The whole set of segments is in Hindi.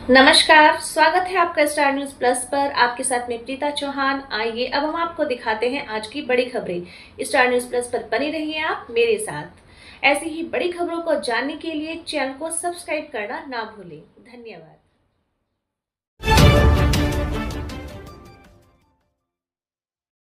नमस्कार, स्वागत है आपका स्टार न्यूज प्लस पर। आपके साथ में प्रीता चौहान। आइए अब हम आपको दिखाते हैं आज की बड़ी खबरें। स्टार न्यूज प्लस पर बने रहिए आप मेरे साथ। ऐसी ही बड़ी खबरों को जानने के लिए चैनल को सब्सक्राइब करना ना भूलें। धन्यवाद।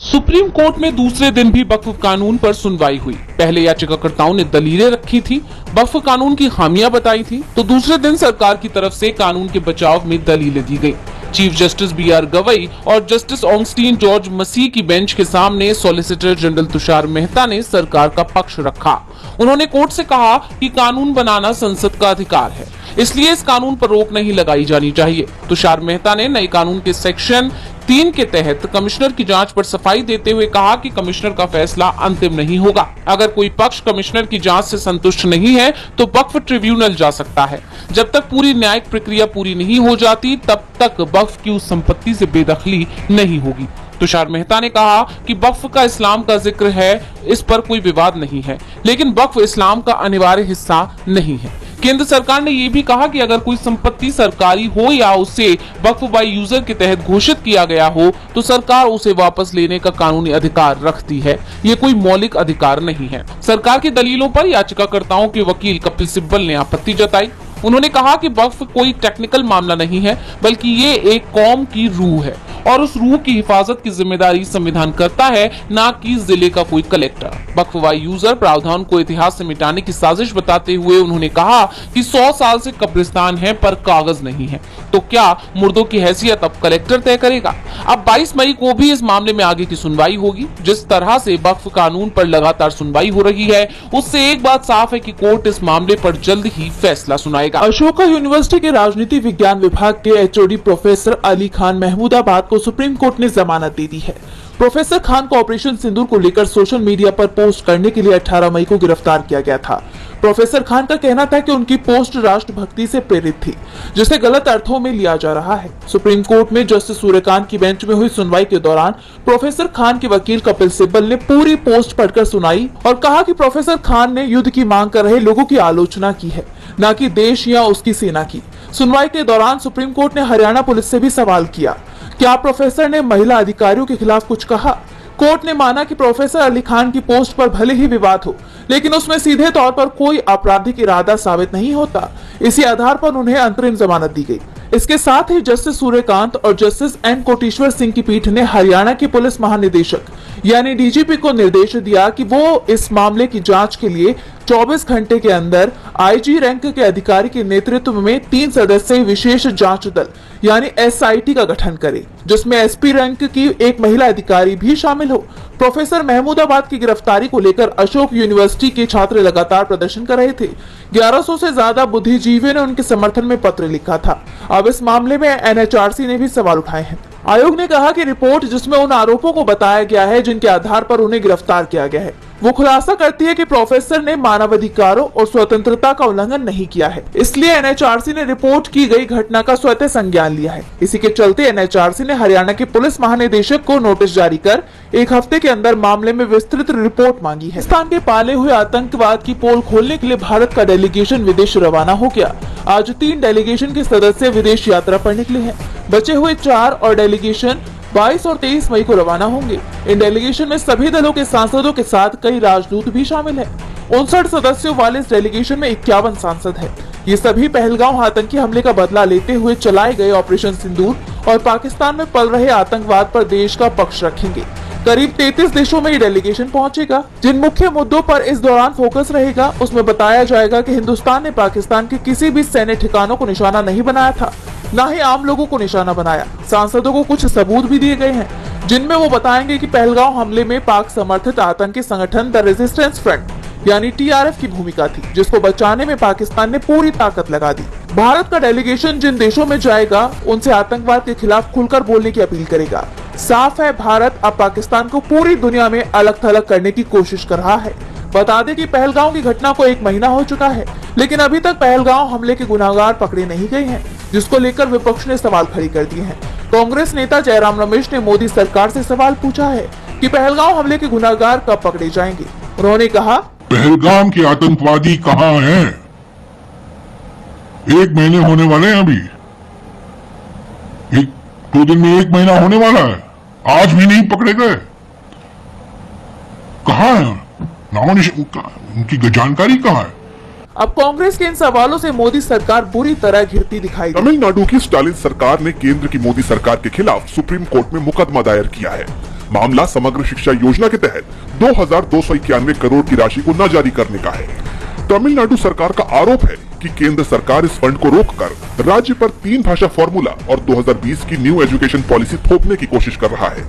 सुप्रीम कोर्ट में दूसरे दिन भी वक्फ कानून पर सुनवाई हुई। पहले याचिकाकर्ताओं ने दलीलें रखी थी, वक्फ कानून की खामियां बताई थी, तो दूसरे दिन सरकार की तरफ से कानून के बचाव में दलीलें दी गई। Chief justice B R. गवई और जस्टिस ऑगस्टीन जॉर्ज मसीह की बेंच के सामने सॉलिसिटर जनरल तुषार मेहता ने सरकार का पक्ष रखा। उन्होंने कोर्ट से कहा कि कानून बनाना संसद का अधिकार है, इसलिए इस कानून पर रोक नहीं लगाई जानी चाहिए। तुषार मेहता ने नए कानून के सेक्शन 3 के तहत कमिश्नर की जांच पर सफाई देते हुए कहा कि कमिश्नर का फैसला अंतिम नहीं होगा। अगर कोई पक्ष कमिश्नर की जांच से संतुष्ट नहीं है तो वक्फ ट्रिब्यूनल जा सकता है। जब तक पूरी न्यायिक प्रक्रिया पूरी नहीं हो जाती तब तक वक्फ की उस संपत्ति से बेदखली नहीं होगी। तुषार मेहता ने कहा कि वक्फ का इस्लाम का जिक्र है, इस पर कोई विवाद नहीं है, लेकिन वक्फ इस्लाम का अनिवार्य हिस्सा नहीं है। केंद्र सरकार ने यह भी कहा कि अगर कोई संपत्ति सरकारी हो या उसे वक्फ बाय यूजर के तहत घोषित किया गया हो तो सरकार उसे वापस लेने का कानूनी अधिकार रखती है। ये कोई मौलिक अधिकार नहीं है। सरकार की दलीलों पर याचिकाकर्ताओं के वकील कपिल सिब्बल ने आपत्ति जताई। उन्होंने कहा कि वक्फ कोई टेक्निकल मामला नहीं है, बल्कि ये एक कौम की रूह है और उस रूह की हिफाजत की जिम्मेदारी संविधान करता है, ना कि जिले का कोई कलेक्टर। वक्फ बाय यूजर प्रावधान को इतिहास से मिटाने की साजिश बताते हुए उन्होंने कहा कि 100 साल से कब्रिस्तान है पर कागज नहीं है, तो क्या मुर्दों की हैसियत अब कलेक्टर तय करेगा? अब 22 मई को भी इस मामले में आगे की सुनवाई होगी। जिस तरह से वक्फ कानून पर लगातार सुनवाई हो रही है, उससे एक बात साफ है कि कोर्ट इस मामले पर जल्द ही फैसला सुनाएगा। अशोका यूनिवर्सिटी के राजनीति विज्ञान विभाग के एचओडी प्रोफेसर अली खान महमूदाबाद को सुप्रीम कोर्ट ने जमानत दे दी है। प्रोफेसर खान को ऑपरेशन सिंदूर को लेकर सोशल मीडिया पर पोस्ट करने के लिए 18 मई को गिरफ्तार किया गया था। प्रोफेसर खान का कहना था कि उनकी पोस्ट राष्ट्रभक्ति से प्रेरित थी, जिसे गलत अर्थों में लिया जा रहा है। सुप्रीम कोर्ट में जस्टिस सूर्यकांत की बेंच में हुई सुनवाई के दौरान प्रोफेसर खान के वकील कपिल सिब्बल ने पूरी पोस्ट पढ़कर सुनाई और कहा कि प्रोफेसर खान ने युद्ध की मांग कर रहे लोगों की आलोचना की है, न कि देश या उसकी सेना की। सुनवाई के दौरान सुप्रीम कोर्ट ने हरियाणा पुलिस से भी सवाल किया, क्या प्रोफेसर ने महिला अधिकारियों के खिलाफ कुछ कहा? कोर्ट ने माना कि प्रोफेसर अली खान की पोस्ट पर भले ही विवाद हो, लेकिन उसमें सीधे तौर पर कोई आपराधिक इरादा साबित नहीं होता। इसी आधार पर उन्हें अंतरिम जमानत दी गई। इसके साथ ही जस्टिस सूर्यकांत और जस्टिस एन कोटेश्वर सिंह की पीठ ने हरियाणा के पुलिस महानिदेशक यानी डीजीपी को निर्देश दिया कि वो इस मामले की जांच के लिए 24 घंटे के अंदर आईजी रैंक के अधिकारी के नेतृत्व में 3 सदस्यीय विशेष जांच दल यानी एसआईटी का गठन करे, जिसमें एसपी रैंक की एक महिला अधिकारी भी शामिल हो। प्रोफेसर महमूदाबाद की गिरफ्तारी को लेकर अशोक यूनिवर्सिटी के छात्र लगातार प्रदर्शन कर रहे थे। 1100 से ज्यादा बुद्धिजीवियों ने उनके समर्थन में पत्र लिखा था। अब इस मामले में एनएचआरसी ने भी सवाल उठाए हैं। आयोग ने कहा कि रिपोर्ट जिसमें उन आरोपों को बताया गया है जिनके आधार पर उन्हें गिरफ्तार किया गया है, वो खुलासा करती है कि प्रोफेसर ने मानवाधिकारों और स्वतंत्रता का उल्लंघन नहीं किया है। इसलिए एनएचआरसी ने रिपोर्ट की गई घटना का स्वतः संज्ञान लिया है। इसी के चलते एनएचआरसी ने हरियाणा के पुलिस महानिदेशक को नोटिस जारी कर 1 हफ्ते के अंदर मामले में विस्तृत रिपोर्ट मांगी है। पाकिस्तान के पाले हुए आतंकवाद की पोल खोलने के लिए भारत का डेलीगेशन विदेश रवाना हो गया। आज 3 डेलीगेशन के सदस्य विदेश यात्रा पर निकले हैं। बचे हुए 4 और डेलीगेशन 22 और 23 मई को रवाना होंगे। इन डेलीगेशन में सभी दलों के सांसदों के साथ कई राजदूत भी शामिल हैं। 59 सदस्यों वाले इस डेलीगेशन में 51 सांसद हैं। ये सभी पहलगांव आतंकी हमले का बदला लेते हुए चलाए गए ऑपरेशन सिंदूर और पाकिस्तान में पल रहे आतंकवाद पर देश का पक्ष रखेंगे। करीब 33 देशों में ये डेलीगेशन पहुंचेगा। जिन मुख्य मुद्दों पर इस दौरान फोकस रहेगा उसमें बताया जाएगा कि हिंदुस्तान ने पाकिस्तान के किसी भी सैन्य ठिकानों को निशाना नहीं बनाया था, न ही आम लोगों को निशाना बनाया। सांसदों को कुछ सबूत भी दिए गए हैं जिनमें वो बताएंगे कि पहलगांव हमले में पाक समर्थित आतंकी संगठन द रेजिस्टेंस फ्रंट यानी टीआरएफ की भूमिका थी, जिसको बचाने में पाकिस्तान ने पूरी ताकत लगा दी। भारत का डेलीगेशन जिन देशों में जाएगा उनसे आतंकवाद के खिलाफ खुलकर बोलने की अपील करेगा। साफ है, भारत अब पाकिस्तान को पूरी दुनिया में अलग थलग करने की कोशिश कर रहा है। बता दें कि पहलगांव की घटना को 1 महीना हो चुका है, लेकिन अभी तक पहलगांव हमले के गुनाहगार पकड़े नहीं गए हैं, जिसको लेकर विपक्ष ने सवाल खड़े कर दिए हैं। कांग्रेस नेता जयराम रमेश ने मोदी सरकार से सवाल पूछा है कि पहलगांव हमले के गुनाहगार कब पकड़े जाएंगे। उन्होंने कहा, पहलगाम के आतंकवादी कहाँ हैं? 1 महीने होने वाले हैं अभी। 2 दिन में 1 महीना होने वाला है, आज भी नहीं पकड़े गए। कहाँ है नामो निशान, उनकी जानकारी कहाँ है? अब कांग्रेस के इन सवालों से मोदी सरकार बुरी तरह घिरती दिखाई दी। तमिलनाडु की स्टालिन सरकार ने केंद्र की मोदी सरकार के खिलाफ सुप्रीम कोर्ट में मुकदमा दायर किया है। मामला समग्र शिक्षा योजना के तहत 2291 करोड़ की राशि को न जारी करने का है। तमिलनाडु सरकार का आरोप है कि केंद्र सरकार इस फंड को रोककर राज्य पर 3 भाषा फॉर्मूला और 2020 की न्यू एजुकेशन पॉलिसी थोपने की कोशिश कर रहा है।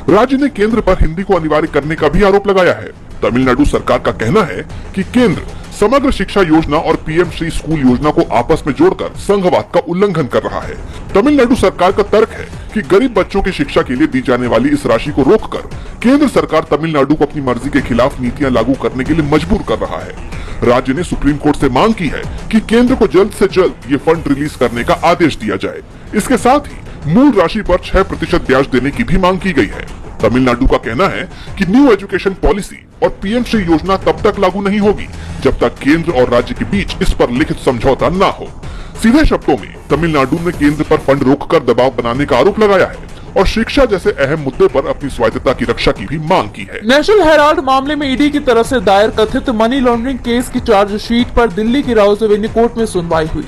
राज्य ने केंद्र पर हिंदी को अनिवार्य करने का भी आरोप लगाया है। तमिलनाडु सरकार का कहना है कि केंद्र समग्र शिक्षा योजना और पीएम श्री स्कूल योजना को आपस में जोड़कर संघवाद का उल्लंघन कर रहा है। तमिलनाडु सरकार का तर्क है कि गरीब बच्चों की शिक्षा के लिए दी जाने वाली इस राशि को रोककर केंद्र सरकार तमिलनाडु को अपनी मर्जी के खिलाफ नीतियां लागू करने के लिए मजबूर कर रहा है। राज्य ने सुप्रीम कोर्ट से मांग की है कि केंद्र को जल्द से जल्द ये फंड रिलीज करने का आदेश दिया जाए। इसके साथ ही मूल राशि पर 6% ब्याज देने की भी मांग की गई है। तमिलनाडु का कहना है कि न्यू एजुकेशन पॉलिसी और पीएम श्री योजना तब तक लागू नहीं होगी जब तक केंद्र और राज्य के बीच इस पर लिखित समझौता न हो। सीधे शब्दों में तमिलनाडु ने केंद्र पर फंड रोककर दबाव बनाने का आरोप लगाया है और शिक्षा जैसे अहम मुद्दे पर अपनी स्वायत्तता की रक्षा की भी मांग की है। नेशनल हेराल्ड मामले में ईडी की तरफ से दायर कथित मनी लॉन्ड्रिंग केस की चार्जशीट पर दिल्ली की राउज एवेन्यू कोर्ट में सुनवाई हुई।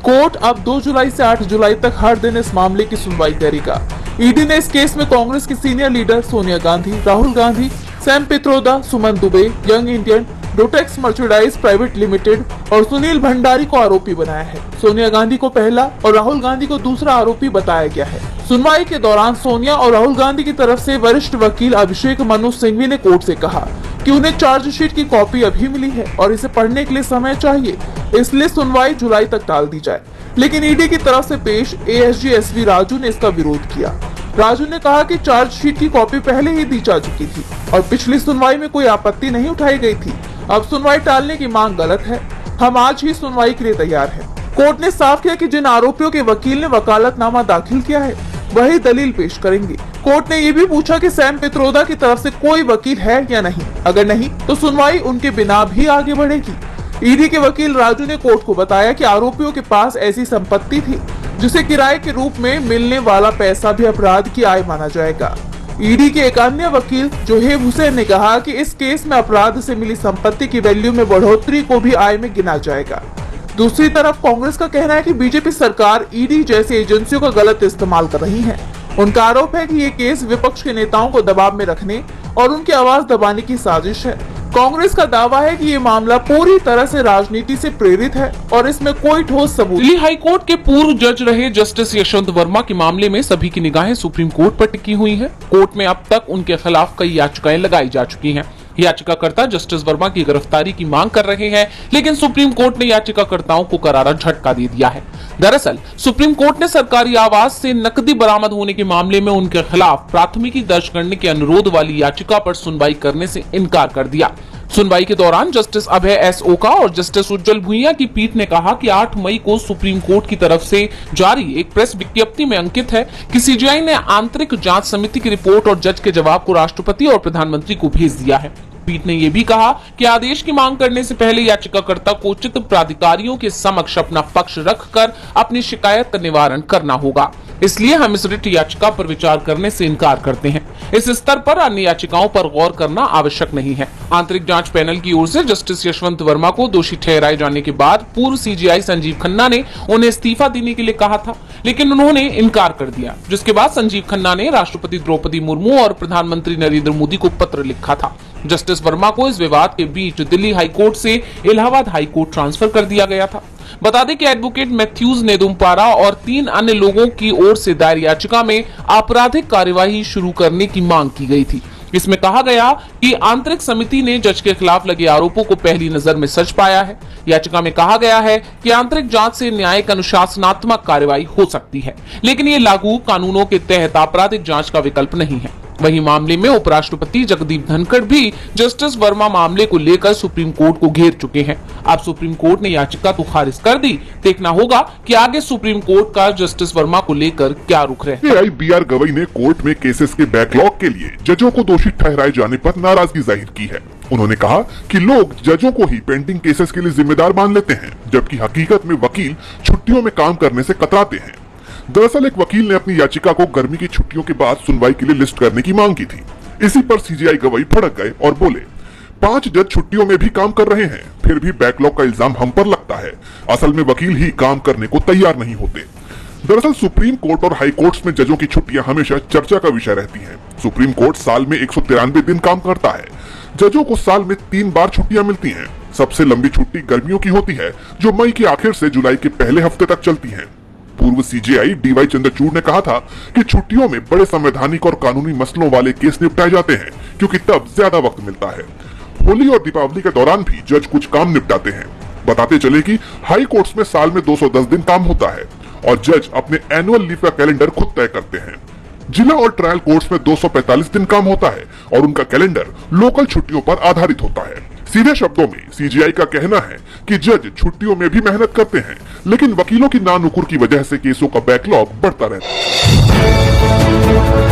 कोर्ट अब 2 जुलाई से 8 जुलाई तक हर दिन इस मामले की सुनवाई करेगा। ईडी ने इस केस में कांग्रेस की senior leader Sonia Gandhi, Rahul Gandhi, Sam Pitroda, Suman Dubey, Young Indian, Dotex merchandise private limited और सुनील भंडारी को आरोपी बनाया है। सोनिया गांधी को पहला और राहुल गांधी को दूसरा आरोपी बताया गया है। सुनवाई के दौरान सोनिया और राहुल गांधी की तरफ से वरिष्ठ वकील अभिषेक मनु सिंघवी ने कोर्ट से कहा कि उन्हें चार्जशीट की कॉपी अभी मिली है और इसे पढ़ने के लिए समय चाहिए, इसलिए सुनवाई जुलाई तक टाल दी जाए। लेकिन ईडी की तरफ से पेश एएसजी एसवी राजू ने इसका विरोध किया। राजू ने कहा कि चार्जशीट की कॉपी पहले ही दी जा चुकी थी और पिछली सुनवाई में कोई आपत्ति नहीं उठाई गई थी। अब सुनवाई टालने की मांग गलत है। हम आज ही सुनवाई के लिए तैयार हैं। कोर्ट ने साफ किया कि जिन आरोपियों के वकील ने वकालतनामा दाखिल किया है वही दलील पेश करेंगे। कोर्ट ने ये भी पूछा कि सैम पित्रोदा की तरफ से कोई वकील है या नहीं। अगर नहीं तो सुनवाई उनके बिना भी आगे बढ़ेगी। ईडी के वकील राजू ने कोर्ट को बताया कि आरोपियों के पास ऐसी संपत्ति थी जिसे किराए के रूप में मिलने वाला पैसा भी अपराध की आय माना जाएगा। ईडी के एक अन्य वकील जोहेब हुसैन ने कहा कि इस केस में अपराध से मिली संपत्ति की वैल्यू में बढ़ोतरी को भी आय में गिना जाएगा। दूसरी तरफ कांग्रेस का कहना है कि बीजेपी सरकार ईडी जैसी एजेंसियों का गलत इस्तेमाल कर रही है। उनका आरोप है कि ये केस विपक्ष के नेताओं को दबाव में रखने और उनकी आवाज दबाने की साजिश है। कांग्रेस का दावा है कि ये मामला पूरी तरह से राजनीति से प्रेरित है और इसमें कोई ठोस सबूत। दिल्ली हाई कोर्ट के पूर्व जज रहे जस्टिस यशवंत वर्मा के मामले में सभी की निगाहें सुप्रीम कोर्ट पर टिकी हुई हैं। कोर्ट में अब तक उनके खिलाफ कई याचिकाएं लगाई जा चुकी हैं। याचिकाकर्ता जस्टिस वर्मा की गिरफ्तारी की मांग कर रहे हैं, लेकिन सुप्रीम कोर्ट ने याचिकाकर्ताओं को करारा झटका दे दिया है। दरअसल सुप्रीम कोर्ट ने सरकारी आवास से नकदी बरामद होने के मामले में उनके खिलाफ प्राथमिकी दर्ज करने के अनुरोध वाली याचिका पर सुनवाई करने से इनकार कर दिया। सुनवाई के दौरान जस्टिस अभय एस ओका और जस्टिस उज्जवल भुइयां की पीठ ने कहा कि 8 मई को सुप्रीम कोर्ट की तरफ से जारी एक प्रेस विज्ञप्ति में अंकित है कि सीजीआई ने आंतरिक जांच समिति की रिपोर्ट और जज के जवाब को राष्ट्रपति और प्रधानमंत्री को भेज दिया है। पीठ ने यह भी कहा कि आदेश की मांग करने से पहले याचिकाकर्ता को उचित प्राधिकारियों के समक्ष अपना पक्ष रखकर अपनी शिकायत का निवारण करना होगा। इसलिए हम इस रिट याचिका पर विचार करने से इनकार करते हैं। इस स्तर पर अन्य याचिकाओं पर गौर करना आवश्यक नहीं है। आंतरिक जांच पैनल की ओर से जस्टिस यशवंत वर्मा को दोषी ठहराए जाने के बाद पूर्व सीजीआई संजीव खन्ना ने उन्हें इस्तीफा देने के लिए कहा था, लेकिन उन्होंने इनकार कर दिया, जिसके बाद संजीव खन्ना ने राष्ट्रपति द्रौपदी मुर्मू और प्रधानमंत्री नरेंद्र मोदी को पत्र लिखा था। जस्टिस वर्मा को इस विवाद के बीच दिल्ली हाई कोर्ट से इलाहाबाद हाई कोर्ट ट्रांसफर कर दिया गया था। बता दें कि एडवोकेट मैथ्यूज नेदुम्पारा और 3 अन्य लोगों की ओर से दायर याचिका में आपराधिक कार्यवाही शुरू करने की मांग की गई थी। इसमें कहा गया कि आंतरिक समिति ने जज के खिलाफ लगे आरोपों को पहली नजर में सच पाया है। याचिका में कहा गया है कि आंतरिक जांच से न्यायिक अनुशासनात्मक कार्रवाई हो सकती है, लेकिन ये लागू कानूनों के तहत आपराधिक जांच का विकल्प नहीं है। वहीं मामले में उपराष्ट्रपति जगदीप धनखड़ भी जस्टिस वर्मा मामले को लेकर सुप्रीम कोर्ट को घेर चुके हैं। अब सुप्रीम कोर्ट ने याचिका तो खारिज कर दी, देखना होगा कि आगे सुप्रीम कोर्ट का जस्टिस वर्मा को लेकर क्या रुख रहता है। बीआर गवई ने कोर्ट में केसेस के बैकलॉग के लिए जजों को दोषी ठहराए जाने पर नाराजगी जाहिर की है। उन्होंने कहा कि लोग जजों को ही पेंडिंग केसेस के लिए जिम्मेदार मान लेते हैं, जबकि हकीकत में वकील छुट्टियों में काम करने से कतराते हैं। दरअसल एक वकील ने अपनी याचिका को गर्मी की छुट्टियों के बाद सुनवाई के लिए लिस्ट करने की मांग की थी। इसी पर सीजेआई गवाही भड़क गए और बोले, 5 जज छुट्टियों में भी काम कर रहे हैं, फिर भी बैकलॉग का इल्जाम हम पर लगता है। असल में वकील ही काम करने को तैयार नहीं होते। दरअसल सुप्रीम कोर्ट और हाई कोर्ट्स में जजों की छुट्टियां हमेशा चर्चा का विषय रहती हैं। सुप्रीम कोर्ट साल में 193 दिन काम करता है। जजों को साल में 3 बार छुट्टियां मिलती हैं। सबसे लंबी छुट्टी गर्मियों की होती है, जो मई के आखिर से जुलाई के पहले हफ्ते तक चलती है। पूर्व सीजेआई डीवाई चंद्रचूड़ ने कहा था कि छुट्टियों में बड़े संवैधानिक और कानूनी मसलों वाले केस निपटाए जाते हैं, क्योंकि तब ज्यादा वक्त मिलता है। होली और दीपावली के दौरान भी जज कुछ काम निपटाते हैं। बताते चले कि हाई कोर्ट्स में साल में 210 दिन काम होता है और जज अपने एनुअल लीव का कैलेंडर खुद तय करते हैं। जिला और ट्रायल कोर्ट्स में 245 दिन काम होता है और उनका कैलेंडर लोकल छुट्टियों पर आधारित होता है। सीधे शब्दों में सीजेआई का कहना है कि जज छुट्टियों में भी मेहनत करते हैं, लेकिन वकीलों की नानुकुर की वजह से केसों का बैकलॉग बढ़ता रहता है।